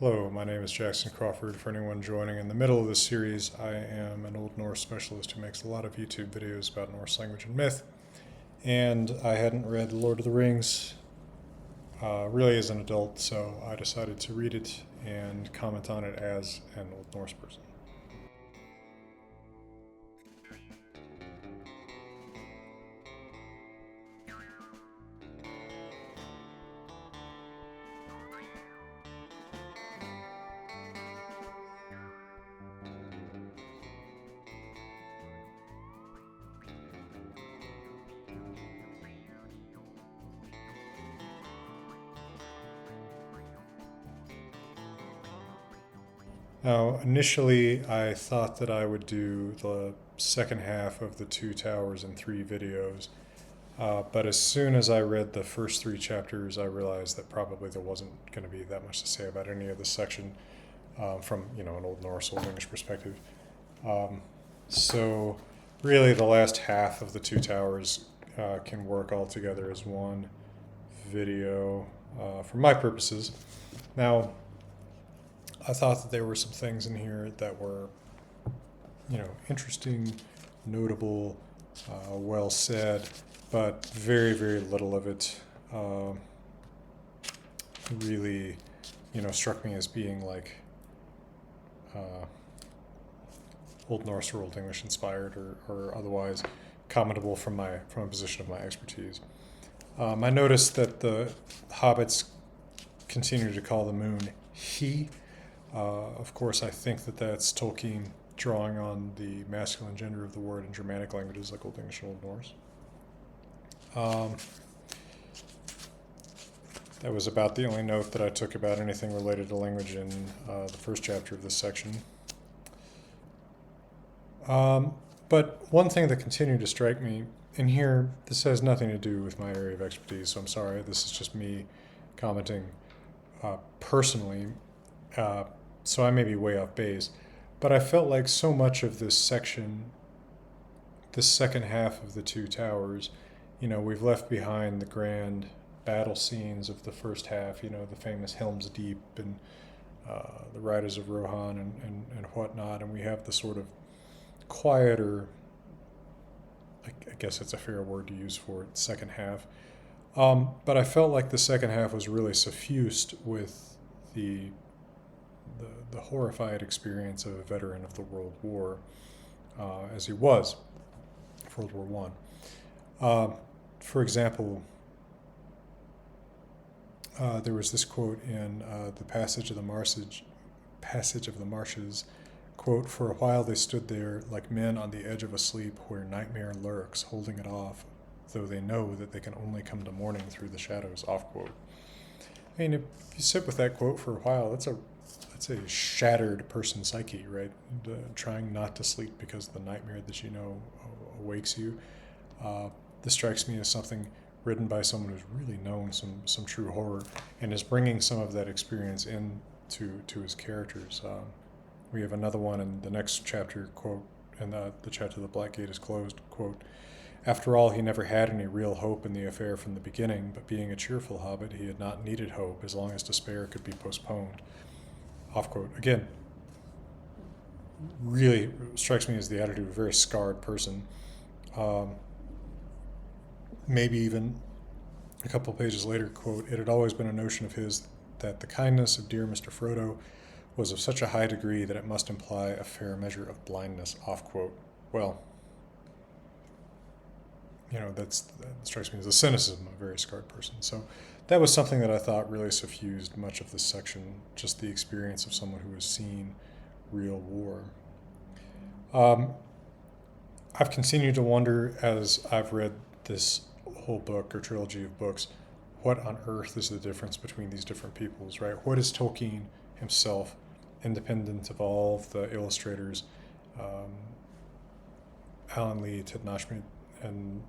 Hello, my name is Jackson Crawford. For anyone joining in the middle of this series, I am an Old Norse specialist who makes a lot of YouTube videos about Norse language and myth. And I hadn't read Lord of the Rings really as an adult, so I decided to read it and comment on it as an Old Norse person. Now, initially, I thought that I would do the second half of the Two Towers in 3 videos, but as soon as I read the first 3 chapters, I realized that probably there wasn't going to be that much to say about any of this section from an Old Norse, Old English perspective. So, really, the last half of the Two Towers can work all together as one video for my purposes. Now, I thought that there were some things in here that were, interesting, notable, well said, but very, very little of it really, struck me as being like Old Norse or Old English inspired or otherwise commentable from a position of my expertise. I noticed that the hobbits continue to call the moon he. Of course, I think that that's Tolkien drawing on the masculine gender of the word in Germanic languages like Old English and Old Norse. That was about the only note that I took about anything related to language in the first chapter of this section. But one thing that continued to strike me in here, this has nothing to do with my area of expertise, so I'm sorry. This is just me commenting personally. So I may be way off base, but I felt like so much of this section, this second half of the Two Towers, we've left behind the grand battle scenes of the first half, the famous Helm's Deep and the Riders of Rohan and whatnot, and we have the sort of quieter, I guess it's a fair word to use for it, second half. But I felt like the second half was really suffused with the horrified experience of a veteran of the World War, as he was, World War I. For example, there was this quote in the Passage of the Marshes, quote, "For a while they stood there like men on the edge of a sleep where nightmare lurks, holding it off, though they know that they can only come to morning through the shadows," off quote. I mean, if you sit with that quote for a while, that's a shattered person's psyche, right? Trying not to sleep because the nightmare that awakes you. This strikes me as something written by someone who's really known some true horror and is bringing some of that experience into his characters. We have another one in the next chapter, quote, and the chapter "The Black Gate is Closed," quote, "After all, he never had any real hope in the affair from the beginning, but being a cheerful hobbit, he had not needed hope as long as despair could be postponed," off quote. Again, really strikes me as the attitude of a very scarred person. Maybe even a couple pages later, quote, "It had always been a notion of his that the kindness of dear Mr. Frodo was of such a high degree that it must imply a fair measure of blindness," off quote. Well, that strikes me as the cynicism of a very scarred person. So that was something that I thought really suffused much of this section, just the experience of someone who has seen real war. I've continued to wonder as I've read this whole book or trilogy of books, what on earth is the difference between these different peoples, right? What is Tolkien himself, independent of all of the illustrators, Alan Lee, Ted Nashmi, and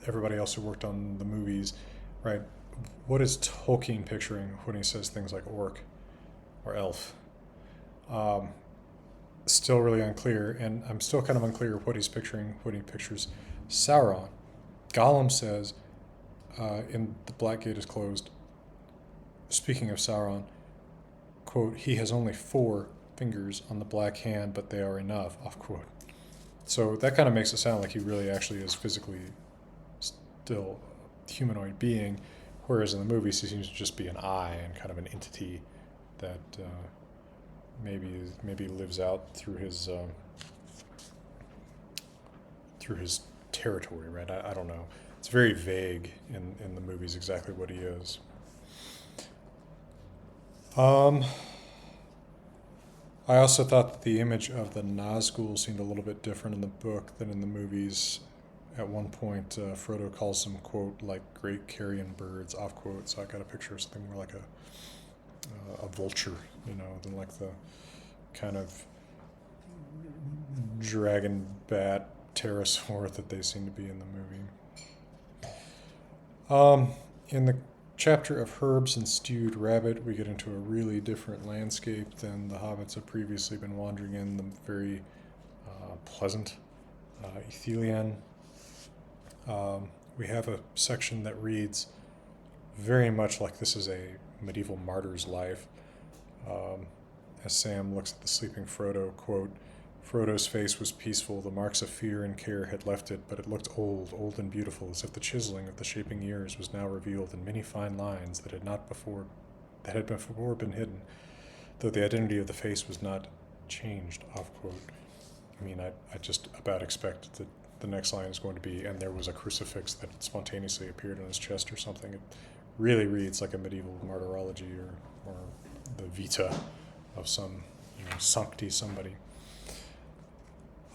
everybody else who worked on the movies, right? What is Tolkien picturing when he says things like orc or elf? Still really unclear, and I'm still kind of unclear what he's picturing when he pictures Sauron. Gollum says in The Black Gate is Closed, speaking of Sauron, quote, he has only 4 fingers on the black hand, but they are enough, off quote. So that kind of makes it sound like he really actually is physically still a humanoid being, whereas in the movies he seems to just be an eye and kind of an entity that maybe lives out through his territory, right? I don't know. It's very vague in the movies exactly what he is. I also thought that the image of the Nazgul seemed a little bit different in the book than in the movies. At one point, Frodo calls them, quote, like great carrion birds, off quote. So I got a picture of something more like a vulture, than like the kind of dragon bat pterosaur that they seem to be in the movie. In the chapter of herbs and stewed rabbit, we get into a really different landscape than the hobbits have previously been wandering in, the very pleasant Ithilien. We have a section that reads very much like this is a medieval martyr's life. As Sam looks at the sleeping Frodo, quote, Frodo's face was peaceful, the marks of fear and care had left it, but it looked old and beautiful, as if the chiseling of the shaping years was now revealed in many fine lines that had before been hidden, though the identity of the face was not changed, off quote. I mean, I just about expect that the next line is going to be, and there was a crucifix that spontaneously appeared on his chest or something. It really reads like a medieval martyrology or the vita of some sancti somebody.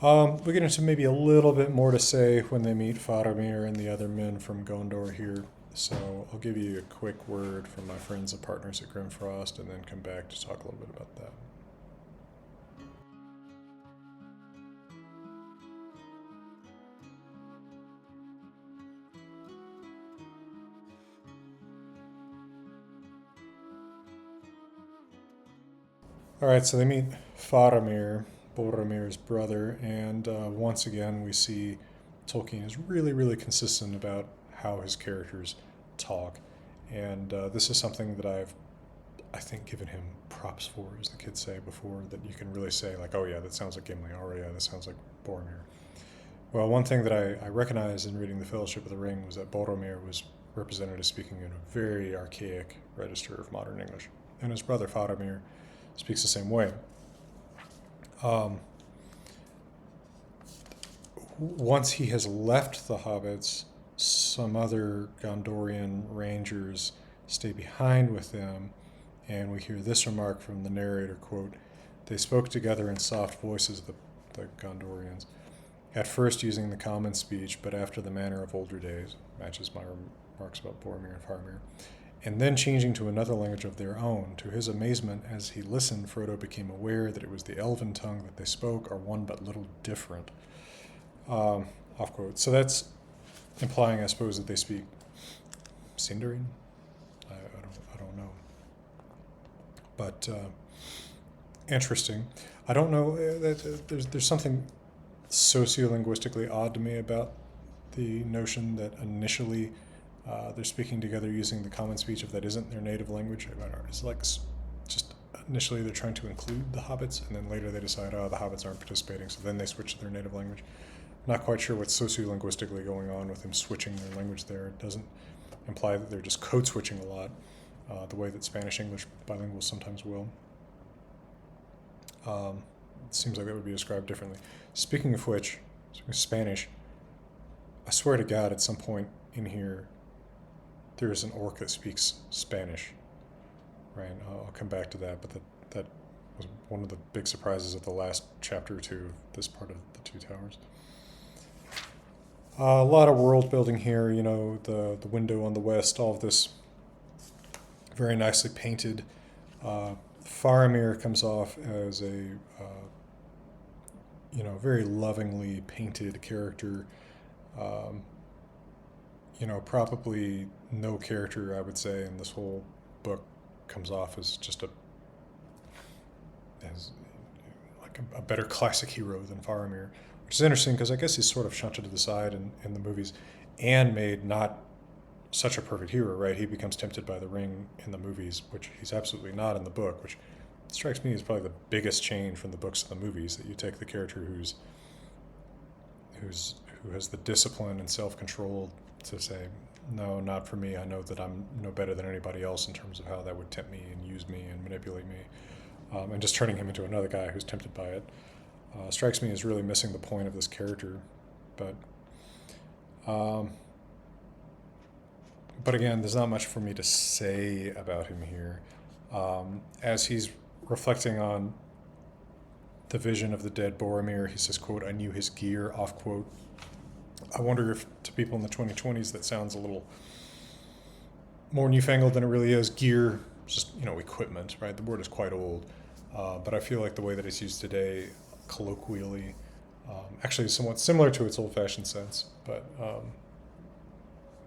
We get into maybe a little bit more to say when they meet Faramir and the other men from Gondor here. So I'll give you a quick word from my friends and partners at Grimfrost and then come back to talk a little bit about that. All right, so they meet Faramir, Boromir's brother, and once again we see Tolkien is really, really consistent about how his characters talk, and this is something that I think, given him props for, as the kids say before, that you can really say, like, oh yeah, that sounds like Gimli, oh yeah, that sounds like Boromir. Well, one thing that I recognized in reading The Fellowship of the Ring was that Boromir was represented as speaking in a very archaic register of modern English, and his brother Faramir speaks the same way. Once he has left the hobbits, some other Gondorian rangers stay behind with them, and we hear this remark from the narrator, quote, they spoke together in soft voices, the Gondorians, at first using the common speech, but after the manner of older days, matches my remarks about Boromir and Faramir, and then changing to another language of their own. To his amazement, as he listened, Frodo became aware that it was the elven tongue that they spoke, or one but little different. Off quote. So that's implying, I suppose, that they speak Sindarin. I don't know. But interesting. I don't know that there's something sociolinguistically odd to me about the notion that initially they're speaking together using the common speech if that isn't their native language. It's like just initially they're trying to include the hobbits, and then later they decide, the hobbits aren't participating, so then they switch to their native language. I'm not quite sure what's sociolinguistically going on with them switching their language there. It doesn't imply that they're just code switching a lot, the way that Spanish-English bilinguals sometimes will. It seems like that would be described differently. Speaking of which, Spanish, I swear to God, at some point in here, there is an orc that speaks Spanish, right? I'll come back to that, but that was one of the big surprises of the last chapter or two of this part of the Two Towers. A lot of world building here, the window on the west, all of this very nicely painted. Faramir comes off as a very lovingly painted character. Probably no character, I would say, in this whole book comes off as just a better classic hero than Faramir, which is interesting because I guess he's sort of shunted to the side in the movies and made not such a perfect hero, right? He becomes tempted by the ring in the movies, which he's absolutely not in the book, which strikes me as probably the biggest change from the books to the movies, that you take the character who has the discipline and self-control to say, no, not for me. I know that I'm no better than anybody else in terms of how that would tempt me and use me and manipulate me. And just turning him into another guy who's tempted by it strikes me as really missing the point of this character. But again, there's not much for me to say about him here. As he's reflecting on the vision of the dead Boromir, he says, quote, I knew his gear, off quote. I wonder if to people in the 2020s that sounds a little more newfangled than it really is. Gear, just, equipment, right? The word is quite old. But I feel like the way that it's used today, colloquially, actually is somewhat similar to its old-fashioned sense, but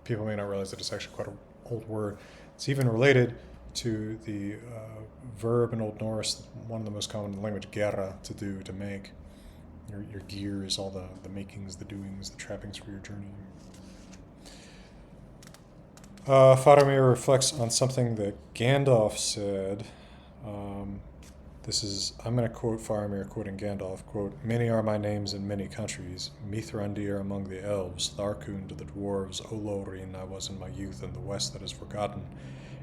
people may not realize that it's actually quite an old word. It's even related to the verb in Old Norse, one of the most common in the language, gera, to do, to make. Your gear is all the makings, the doings, the trappings for your journey. Faramir reflects on something that Gandalf said. I'm going to quote Faramir, quoting Gandalf, quote, many are my names in many countries, Mithrandir among the elves, Tharkund to the dwarves, Olorin I was in my youth, in the west that is forgotten,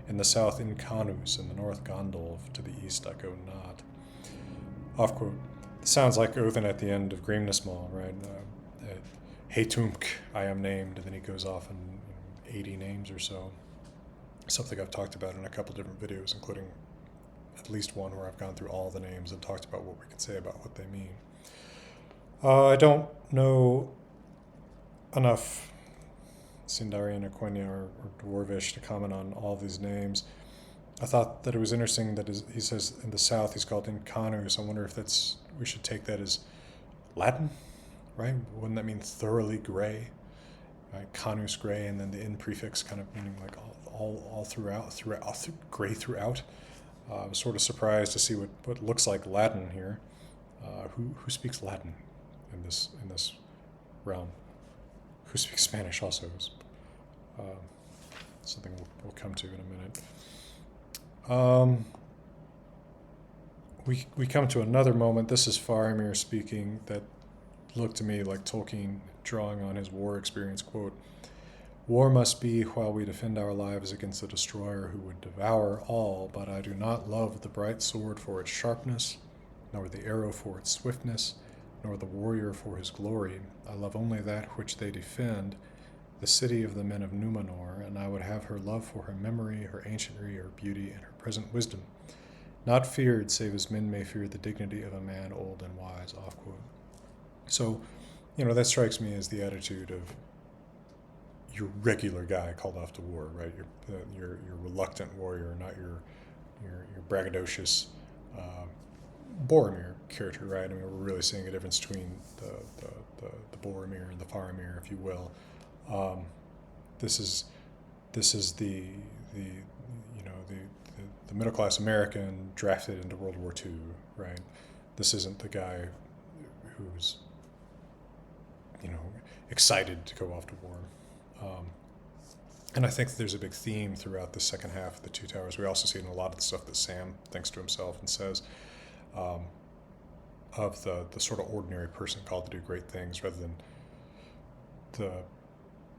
in the south Incanus, in the north Gandalf, to the east I go not. Off quote. Sounds like Odin at the end of Grimnismal, right? Heitumk, I am named, and then he goes off in 80 names or so. Something I've talked about in a couple different videos, including at least one where I've gone through all the names and talked about what we can say about what they mean. I don't know enough Sindarian or Quenya or Dwarvish to comment on all these names. I thought that it was interesting that he says in the south he's called Incanus. I wonder if we should take that as Latin, right? Wouldn't that mean thoroughly gray? Right? Canus gray, and then the in prefix kind of meaning like all throughout, gray throughout. I was sort of surprised to see what looks like Latin here. Who speaks Latin in this realm? Who speaks Spanish also is something we'll come to in a minute. We come to another moment. This is Faramir speaking that looked to me like Tolkien drawing on his war experience, quote, war must be while we defend our lives against the destroyer who would devour all, but I do not love the bright sword for its sharpness, nor the arrow for its swiftness, nor the warrior for his glory. I love only that which they defend, the city of the men of Numenor, and I would have her love for her memory, her ancientry, her beauty, and her present wisdom, not feared save as men may fear the dignity of a man old and wise, off quote. So, that strikes me as the attitude of your regular guy called off to war, right? Your reluctant warrior, not your braggadocious Boromir character, right? I mean, we're really seeing a difference between the Boromir and the Faramir, if you will. This is the middle class American drafted into World War II, right? This isn't the guy who's excited to go off to war. And I think there's a big theme throughout the second half of the Two Towers. We also see it in a lot of the stuff that Sam thinks to himself and says, of the sort of ordinary person called to do great things, rather than the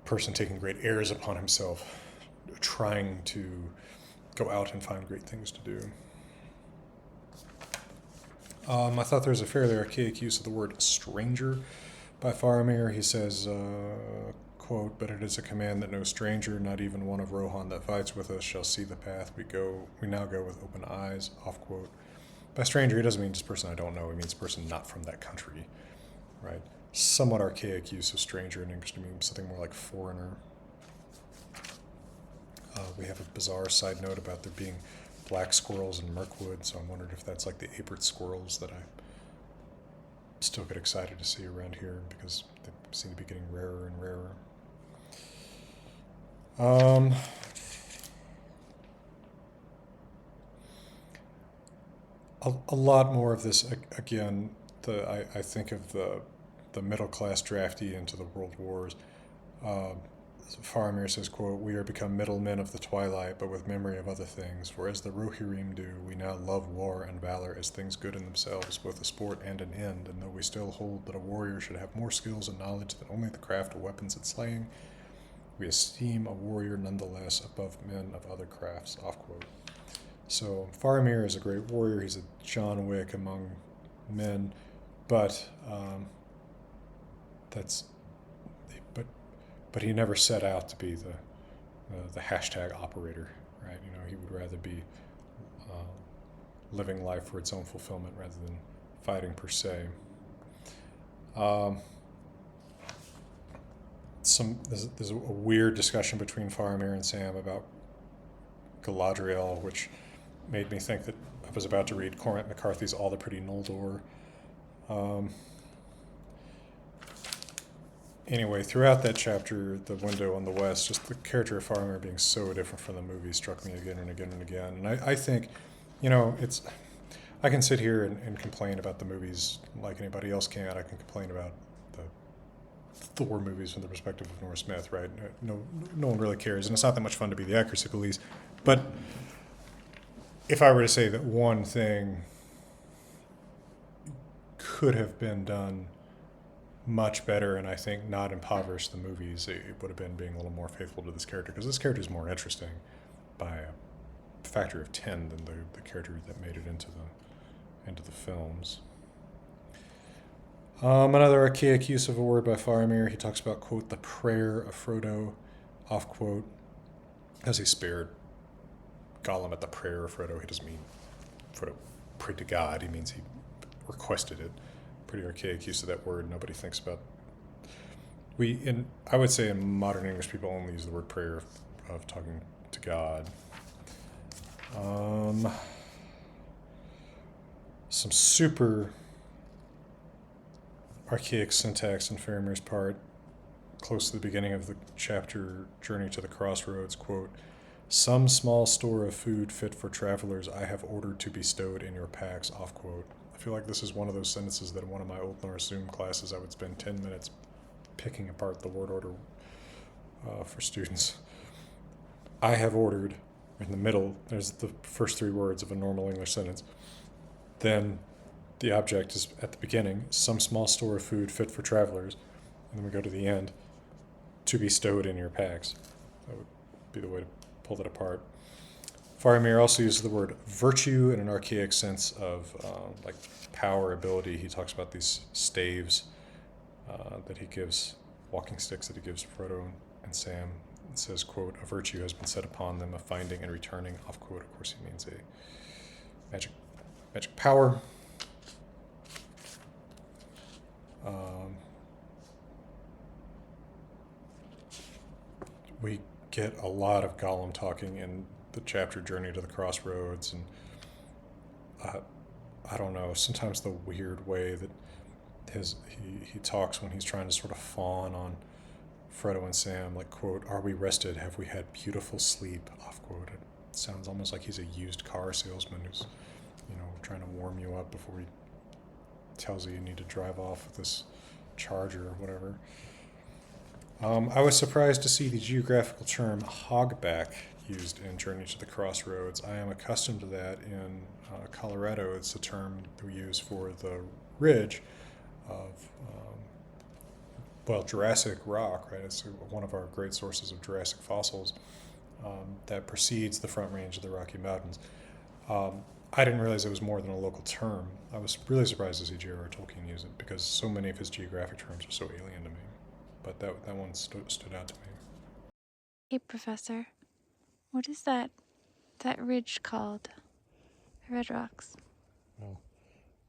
person taking great airs upon himself, trying to go out and find great things to do. I thought there was a fairly archaic use of the word stranger by Faramir. He says, quote, but it is a command that no stranger, not even one of Rohan that fights with us, shall see the path we now go with open eyes, off quote. By stranger, he doesn't mean just person I don't know. He means person not from that country, right? Somewhat archaic use of stranger in English to mean something more like foreigner. We have a bizarre side note about there being black squirrels in Mirkwood, so I'm wondering if that's like the apert squirrels that I still get excited to see around here because they seem to be getting rarer and rarer. A lot more of this, again, I think of the middle class draftee into the world wars. Faramir says, quote, "We are become middlemen of the twilight, but with memory of other things. For as the Rohirrim do, we now love war and valor as things good in themselves, both a sport and an end. And though we still hold that a warrior should have more skills and knowledge than only the craft of weapons and slaying, we esteem a warrior nonetheless above men of other crafts." Off quote. So Faramir is a great warrior. He's a John Wick among men, but that's but he never set out to be the hashtag operator, right? You know, he would rather be living life for its own fulfillment rather than fighting per se. There's a weird discussion between Faramir and Sam about Galadriel, which made me think that I was about to read Cormac McCarthy's All the Pretty Noldor. Anyway, throughout that chapter, The Window on the West, just the character of Faramir being so different from the movie struck me again and again and again. And I think, you know, I can sit here and complain about the movies like anybody else can. I can complain about the Thor movies from the perspective of Norm Smith, right? No one really cares, and it's not that much fun to be the accuracy police. But if I were to say that one thing could have been done much better, and I think not impoverish the movies, it would have been being a little more faithful to this character, because this character is more interesting by a factor of 10 than the character that made it into the films. Another archaic use of a word by Faramir. He talks about, quote, "the prayer of Frodo," off quote, as he spared Gollum at the prayer of Frodo. He doesn't mean Frodo prayed to God. He means he requested it. Pretty archaic use of that word. Nobody thinks about. I would say in modern English, people only use the word prayer of talking to God. Some super archaic syntax on Faramir's part, close to the beginning of the chapter, Journey to the Crossroads, quote, "Some small store of food fit for travelers I have ordered to be stowed in your packs," off quote. I feel like this is one of those sentences that in one of my Old Norse Zoom classes I would spend 10 minutes picking apart the word order for students. I have ordered, in the middle, there's the first three words of a normal English sentence. Then the object is at the beginning, some small store of food fit for travelers. And then we go to the end, to be stowed in your packs. That would be the way to pull that apart. Faramir also uses the word virtue in an archaic sense of like power, ability. He talks about these staves that he gives, walking sticks that he gives Frodo and Sam. It says, quote, "a virtue has been set upon them of finding and returning," off quote. Of course, he means a magic power. We get a lot of Gollum talking in the chapter Journey to the Crossroads, and I don't know, sometimes the weird way that he talks when he's trying to sort of fawn on Frodo and Sam, like, quote, "Are we rested? Have we had beautiful sleep?" off quote. It sounds almost like he's a used car salesman who's, trying to warm you up before he tells you need to drive off with this charger or whatever. I was surprised to see the geographical term hogback used in Journey to the Crossroads. I am accustomed to that in Colorado. It's a term we use for the ridge of, Jurassic rock, right? It's one of our great sources of Jurassic fossils that precedes the Front Range of the Rocky Mountains. I didn't realize it was more than a local term. I was really surprised to see J.R.R. Tolkien use it because so many of his geographic terms are so alien to me. But that one stood out to me. Hey, Professor, what is that ridge called? Red Rocks. Well,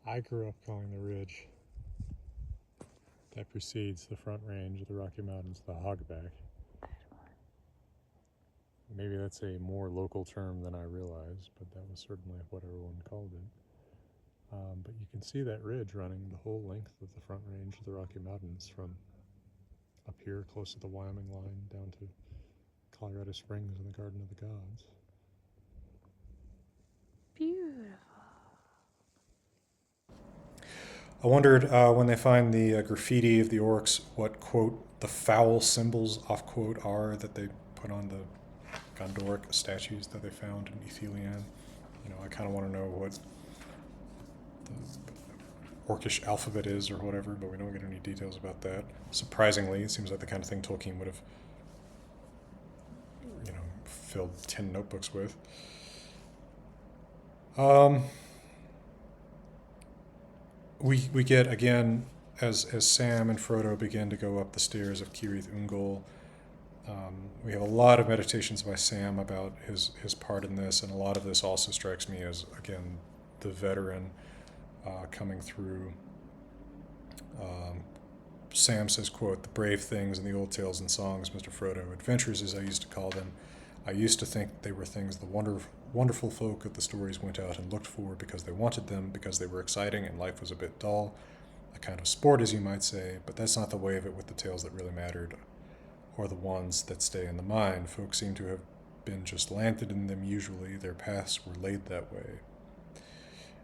I grew up calling the ridge that precedes the Front Range of the Rocky Mountains the Hogback. Maybe that's a more local term than I realized, but that was certainly what everyone called it. But you can see that ridge running the whole length of the Front Range of the Rocky Mountains from up here close to the Wyoming line down to Colorado Springs and the Garden of the Gods. Beautiful. I wondered when they find the graffiti of the orcs what, quote, the foul symbols, off quote, are that they put on the Gondoric statues that they found in Ethelian. I kind of want to know what the orcish alphabet is or whatever, but we don't get any details about that. Surprisingly, it seems like the kind of thing Tolkien would have, filled 10 notebooks with. We get, again, as Sam and Frodo begin to go up the stairs of Cirith Ungol, we have a lot of meditations by Sam about his part in this, and a lot of this also strikes me as, again, the veteran coming through. Sam says, quote, "The brave things in the old tales and songs, Mr. Frodo, adventures as I used to call them. I used to think they were things the wonderful folk of the stories went out and looked for because they wanted them, because they were exciting and life was a bit dull. A kind of sport, as you might say, but that's not the way of it with the tales that really mattered, or the ones that stay in the mind. Folk seem to have been just landed in them usually. Their paths were laid that way.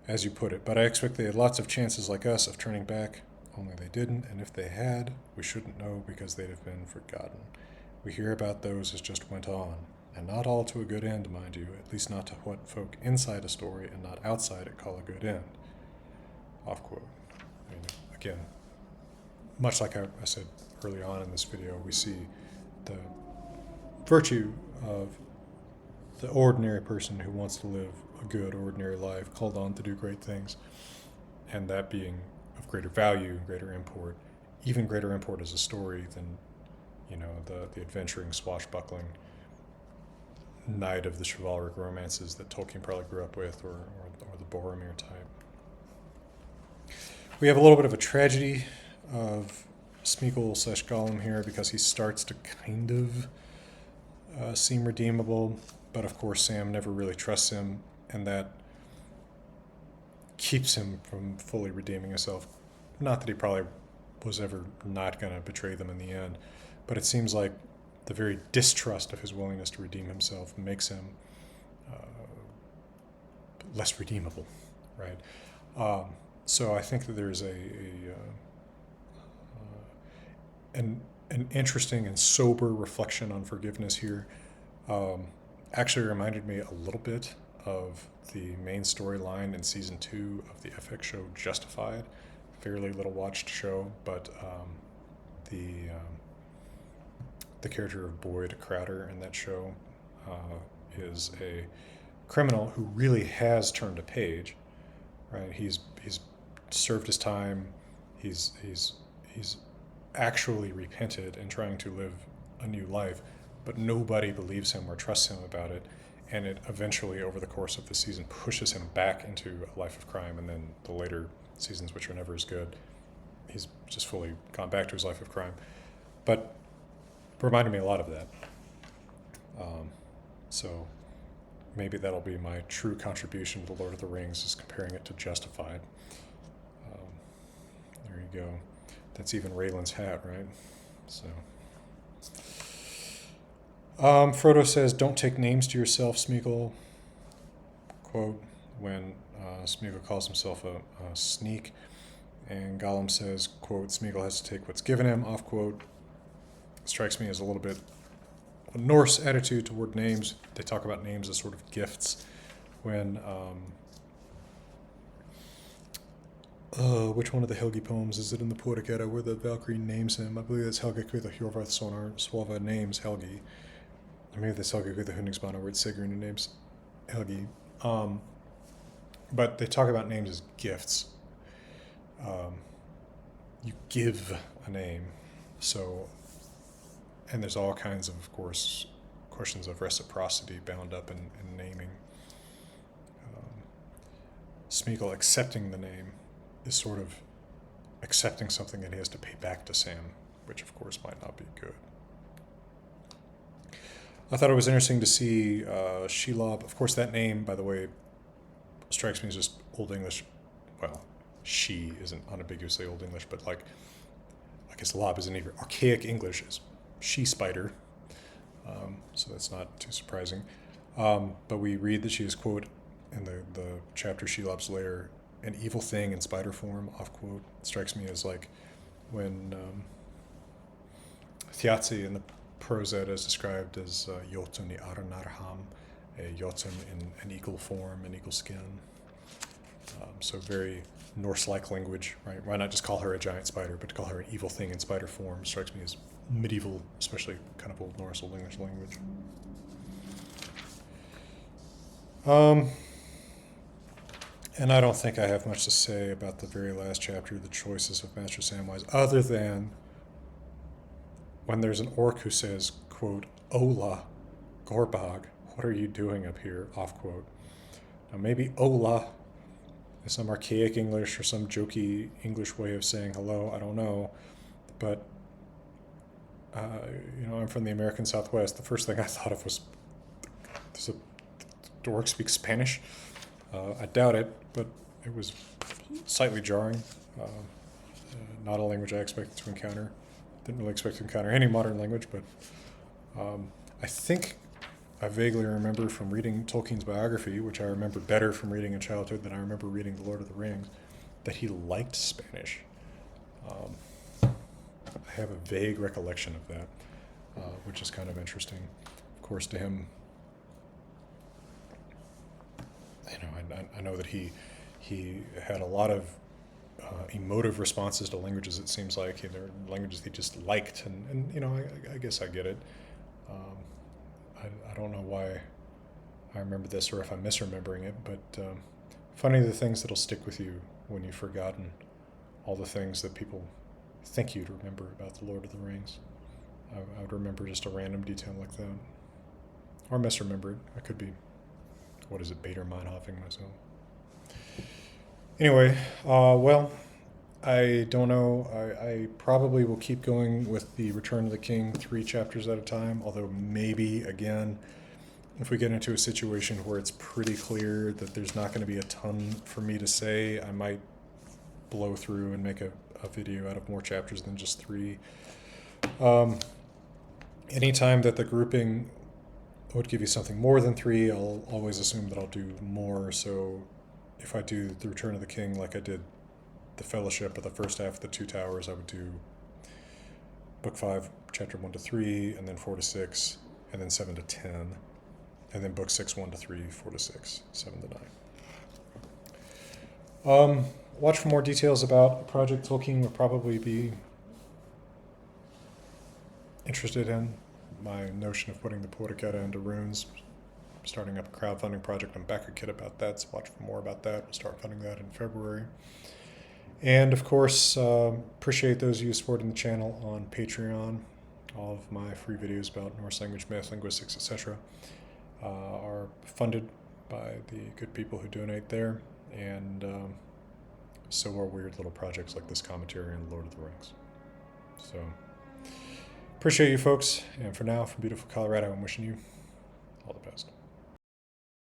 As you put it, but I expect they had lots of chances like us of turning back, only they didn't, and if they had, we shouldn't know because they'd have been forgotten. We hear about those as just went on, and not all to a good end, mind you, at least not to what folk inside a story and not outside it call a good end." Off quote. Again, much like I said early on in this video, we see the virtue of the ordinary person who wants to live a good, ordinary life, called on to do great things, and that being of greater value, greater import, even greater import as a story than, the adventuring, swashbuckling knight of the chivalric romances that Tolkien probably grew up with, or the Boromir type. We have a little bit of a tragedy of Smeagol/Gollum here because he starts to kind of seem redeemable, but of course Sam never really trusts him, and that keeps him from fully redeeming himself. Not that he probably was ever not going to betray them in the end, but it seems like the very distrust of his willingness to redeem himself makes him less redeemable, right? So I think that there's an interesting and sober reflection on forgiveness here. Actually reminded me a little bit of the main storyline in season 2 of the FX show Justified. Fairly little watched show, but the character of Boyd Crowder in that show is a criminal who really has turned a page, right? He's served his time. He's actually repented and trying to live a new life, but nobody believes him or trusts him about it, and it eventually, over the course of the season, pushes him back into a life of crime, and then the later seasons, which are never as good, he's just fully gone back to his life of crime. But reminded me a lot of that. So maybe that'll be my true contribution to The Lord of the Rings, is comparing it to Justified. There you go. That's even Raylan's hat, right? So, Frodo says, "Don't take names to yourself, Smeagol." Quote, when Smeagol calls himself a sneak, and Gollum says, quote, "Smeagol has to take what's given him," off quote. Strikes me as a little bit a Norse attitude toward names. They talk about names as sort of gifts. When which one of the Helgi poems is it in the Poetic Edda where the Valkyrie names him? I believe that's Helgi Kviða Hjörvarth Sonar Svava names Helgi. Or maybe that's Helgi Kviða Hundingsbana where it's Sigrun who names Helgi. But they talk about names as gifts. You give a name. So, and there's all kinds of course, questions of reciprocity bound up in naming. Smeagol accepting the name is sort of accepting something that he has to pay back to Sam, which of course might not be good. I thought it was interesting to see Shelob. Of course, that name, by the way, strikes me as just Old English. Well, she isn't unambiguously Old English, but like, I guess lob isn't even archaic English, is she spider. So that's not too surprising. But we read that she is, quote, in the chapter Shelob's Lair, an evil thing in spider form, off quote, strikes me as like when Thiazi in the prose Edda is described as Jotun i Arnarham, a Jotun in an eagle form, an eagle skin. So very Norse-like language, right? Why not just call her a giant spider, but to call her an evil thing in spider form strikes me as medieval, especially kind of Old Norse, Old English language. And I don't think I have much to say about the very last chapter, the choices of Master Samwise, other than when there's an orc who says, quote, "Ola, Gorbag, what are you doing up here?" Off quote. Now maybe Ola is some archaic English or some jokey English way of saying hello, I don't know. But, I'm from the American Southwest. The first thing I thought of was, does the orc speak Spanish? I doubt it, but it was slightly jarring. Not a language I expected to encounter. Didn't really expect to encounter any modern language, but I think I vaguely remember from reading Tolkien's biography, which I remember better from reading in childhood than I remember reading The Lord of the Rings, that he liked Spanish. I have a vague recollection of that, which is kind of interesting. Of course, to him, I know that he had a lot of emotive responses to languages. It seems like there are languages he just liked, and I guess I get it. I don't know why I remember this or if I'm misremembering it, but funny the things that'll stick with you when you've forgotten all the things that people think you'd remember about The Lord of the Rings. I would remember just a random detail like that, or misremember it. I could be, Bader Meinhofing myself. Anyway, well, I don't know. I probably will keep going with the Return of the King 3 chapters at a time, although maybe, again, if we get into a situation where it's pretty clear that there's not going to be a ton for me to say, I might blow through and make a video out of more chapters than just 3. Anytime that the grouping would give you something more than 3, I'll always assume that I'll do more. So if I do the Return of the King like I did the Fellowship of the first half of the Two Towers, I would do Book 5, Chapter 1 to 3, and then 4 to 6, and then 7 to 10, and then Book 6, 1 to 3, 4 to 6, 7 to 9. Watch for more details about Project Tolkien. Would probably be interested in my notion of putting the Poetic Edda into runes, starting up a crowdfunding project on BackerKit about that, so watch for more about that. We'll start funding that in February. And of course, appreciate those of you supporting the channel on Patreon. All of my free videos about Norse language, math, linguistics, etc. Are funded by the good people who donate there, and so are weird little projects like this commentary on Lord of the Rings. So, appreciate you folks, and for now, from beautiful Colorado, I'm wishing you all the best.